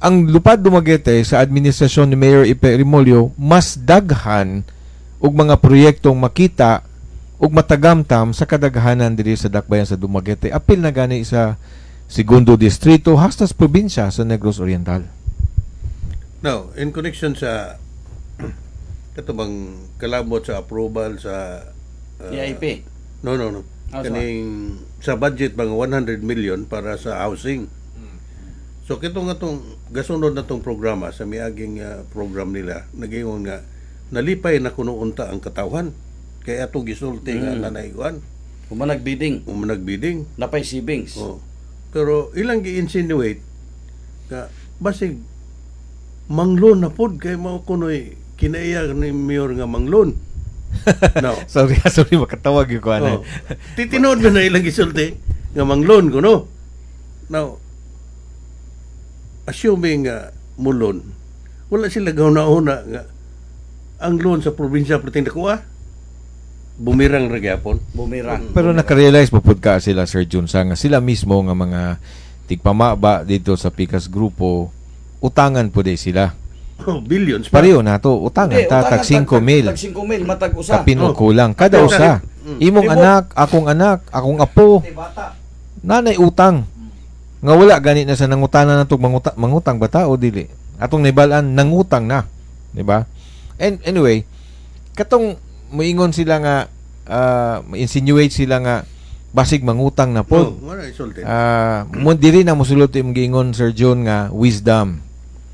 ang lupad Dumaguete sa administrasyon ni Mayor Ipe Remolyo mas daghan og mga proyektong makita ug matagamtam sa kadaghanan diri sa dakbayan sa Dumaguete. Apil na gani sa Segundo Distrito hasta sa probinsya sa Negros Oriental. Now, in connection sa katubang kalabot sa approval sa EIP. No. Ah, Kaning sa budget bang 100 million para sa housing. So kitong gasunod na tong programa sa miaging program nila nagingon nga nalipay na kuno unta ang katawhan kay ato gisulti nga nanayguan Umanag bidding, napay savings. oh. Pero ilang gi-insinuate nga basig manglon na pod kay mao kunoy kinaiya ni mayor nga manglon. No. sorry makatawag yung ko ano. Titinood na ilang gisulti nga manglon kuno. Now, assuming mulon, wala sila gauna-una nga ang loan sa probinsya perting nakuha. Bumirang ra gyapon. Pero nakarealize po pud ka sila Sir Junsa nga sila mismo nga mga tigpamaba dito sa Picas Grupo utangan po di sila. Oh, billions pa. Pareho na to utangan tag 5 mil. Tag 5 mil matag usa. Kapin kulang kada usa. Imong anak, akong apo. Nanay utang. Nga wala gani na sa nangutanan natong mangutang bata o dili. Atong nibalaan nangutang na, di ba? And anyway, katong moingon sila nga insinuate sila nga basig mangutang na po. Wala isulti. Mo diri na mosulot imong giingon Sir John nga wisdom.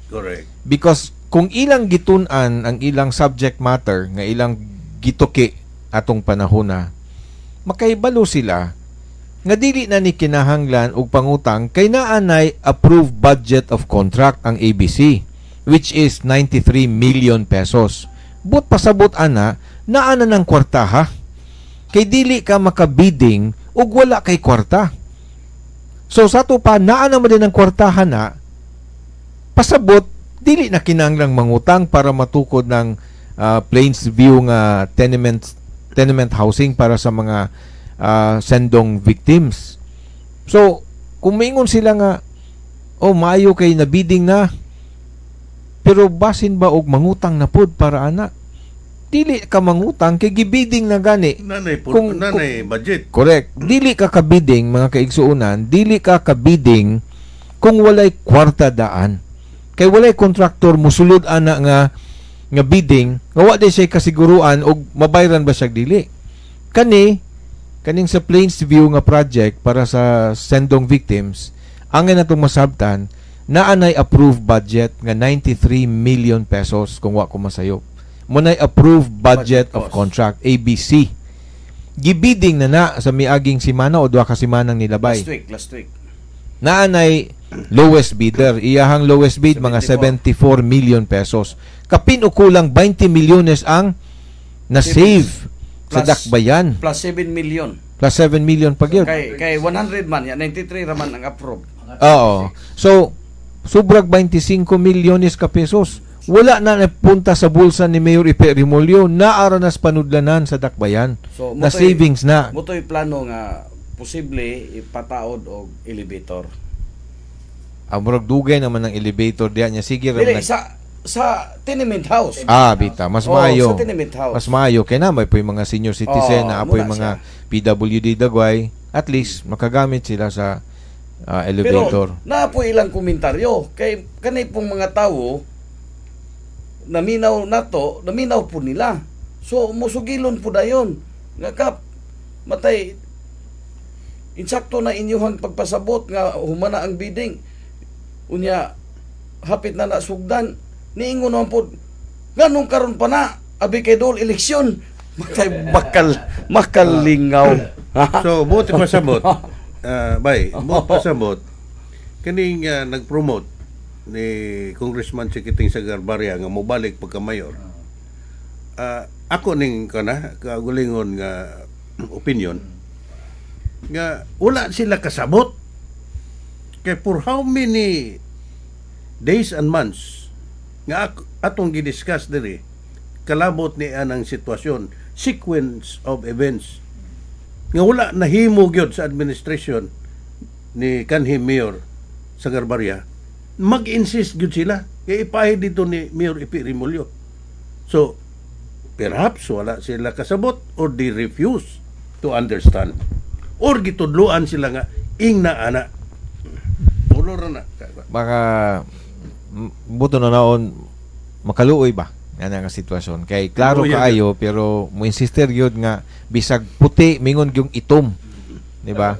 Correct. Because kung ilang gitun-an ang ilang subject matter nga ilang gituki atong panahon na makaibalo sila nga dili na ni kinahanglan og pangutang kay naanay approved budget of contract ang ABC which is 93 million pesos. But pasabot ana naana ng kwarta ha. Kay dili ka makabidding ug wala kay kwarta. So sa to pa naana mo din ang kwartahan na pasabot dili na kinahanglang mangutang para matukod ng Plains View nga tenement housing para sa mga sendong victims. So kung maingon sila nga maayo kay nabidding na pero basin ba og mangutang na pod para ana? Dili ka mangutang kay gibidding na gani. Nanay budget. Correct. Dili ka kabidding mga kaigsuunan, dili ka kabidding kung walay kwarta daan. Kay walay kontraktor musulod ana nga bidding, nga wa di siya kasiguruan og mabayran ba siya dili. Kaning sa Plains View nga project para sa sendong victims, ang natong masabtan naanay approved budget nga 93 million pesos kung wa ko masayop. Munay approved budget of contract ABC. Gibidding na sa miaging simana o duha ka simanang nilabay. Last week. Naanay lowest bidder. Iyahang lowest bid mga 74 million pesos. Kapin o kulang 20 milyones ang na-save sa dakbayan. Plus 7 million. Plus 7 million pag yun. Kay 100 man, 93 raman ang approve. Oo. So, subrag 25 milyones ka pesos. Wala na napunta sa bulsa ni Mayor Ipe Remolyo na aranas panudlanan sa dakbayan. So, na savings na. Mutoy plano nga posible ipataod og elevator. Murag dugay naman ng elevator diyan niya. Sige ra Dili, sa tenement house. Bita, mas maayo. Sa tenement house. Mas maayo kay na may mga senior citizen na apoy mga PWD dagway, at least makagamit sila sa elevator. Pero naapoy ilang komentaryo kay kanay pong mga tawo naminaw po nila. So musugilon po dayon. Nga kap matay insakto na inyuhang pagpasabot nga humana ang bidding. Unya hapit na nasugdan niingon naman po nganong karon pa na abi kay dol eleksyon matay makalingaw. So buti pasabot. Buti pasabot. Kaning nag-promote ni Congressman Chikiting Sagarbarya nga mobalik pagka mayor. Ako ning kagulingon nga opinion nga wala sila kasabot kay for how many days and months nga atong gidiscuss diri kalabot ni anang sitwasyon, sequence of events nga wala nahimo gyud sa administration ni kanhi Mayor Sagarbarya mag-insist gyud sila kay ipahid dito ni Mayor Ipi Rimulyo. So perhaps wala sila kasabot or they refuse to understand or gitudloan sila nga ingna ana ulor na. Baka buto na naon makaluoy ba yan ang sitwasyon kay klaro Kaluoy kaayo pero mo insister gyud nga bisag puti mingon yung itom, di ba?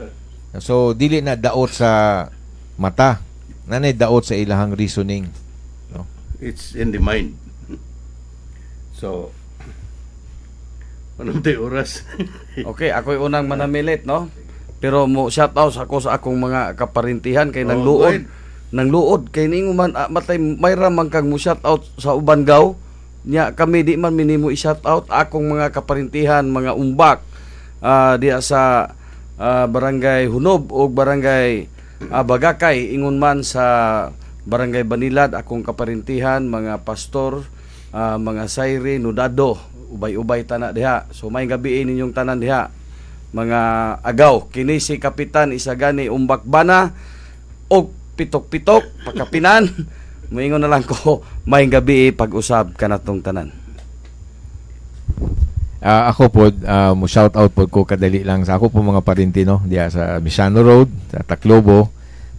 So dili na daot sa mata, nanay daot sa ilahang reasoning, no? It's in the mind. So anong tayo oras? Okay, ako'y unang manamilit, no? Pero mo shout out ako sa akong mga kaparintihan kay nang Oh, go luod. ahead. Nang luod kay ningo man matay mayra man kag mo shout out sa uban gaw. Nya kami di man minimo i-shout out akong mga kaparintihan, mga umbak diya sa barangay Hunob o barangay Bagakay ingon man sa barangay Banilad akong kaparintihan, mga pastor, mga sayri, nudado, ubay-ubay tana diha. So may gabi ninyong tanan diha. Mga agaw, kini si Kapitan Isagani Umbak Bana og pitok-pitok pagkapinan. Moingon na lang ko may gabi pag-usab kanatong tanan. Ako po, mo shout out po ko kadali lang sa ako po mga parintino diya sa Misano Road, sa Taclobo,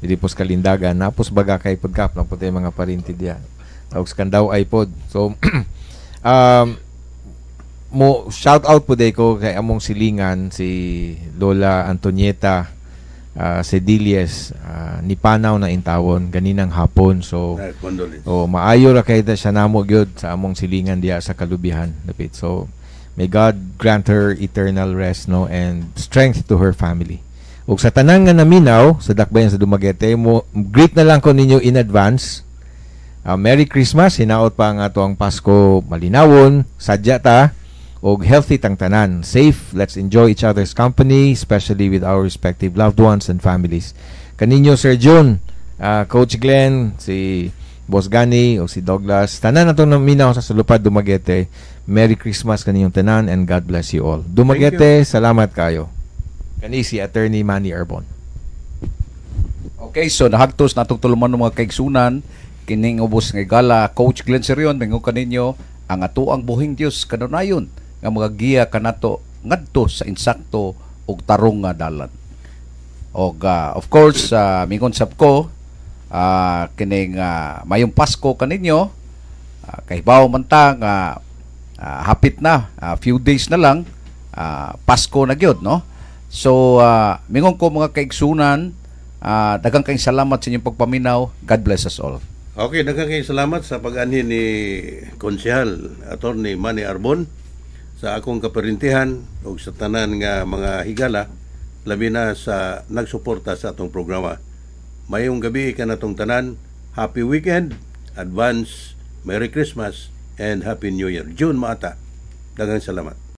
dili po sa Kalindagan, napos Bagakay Pagkap lang po tayo mga parinti diya. Tawag sa Kandaw ay pod. So, mo shout out po day ko kay among silingan si Lola Antonieta Sedilles ni Panaw na intawon ganinang hapon. So, Condolence. maayo ra kay siya namo gyud sa among silingan diya sa kalubihan dapit. So may God grant her eternal rest, no, and strength to her family. Ug sa tanang nga naminaw sa dakbayan sa Dumaguete, mo greet na lang ko ninyo in advance. Merry Christmas, hinaot pa ang ato ang Pasko malinawon, sadya ta og healthy tang tanan. Safe, let's enjoy each other's company, especially with our respective loved ones and families. Kaninyo Sir June, Coach Glenn, si Boss Gani o si Douglas, tanan natong naminaw sa Sulupad Dumaguete. Merry Christmas kaninyong tanan and God bless you all. Dumaguete, salamat kayo. Kani si Attorney Manny Arbon. Okay, so nahagtos natong tuluman ng mga kaigsunan kining ubos nga gala Coach Glenn Serion mingo kaninyo ang ato ang buhing Dios kanunayon nga mga giya kanato ngadto sa insakto ug tarong nga dalan. Og of course mingon sab ko kining mayong Pasko kaninyo kahibaw man ta nga hapit na few days na lang Pasko na gyud, no? So mingon ko mga kaigsunan daghang kayong salamat sa inyong pagpaminaw. God bless us all. Okay, daghang salamat sa pag-anhin ni Konsehal Attorney Manny Arbon sa akong kaparintihan o sa tanan nga mga higala labi na sa nagsuporta sa atong programa. Mayong gabi kanatong tanan. Happy weekend, advance Merry Christmas and Happy New Year. June Maata. Daghang salamat.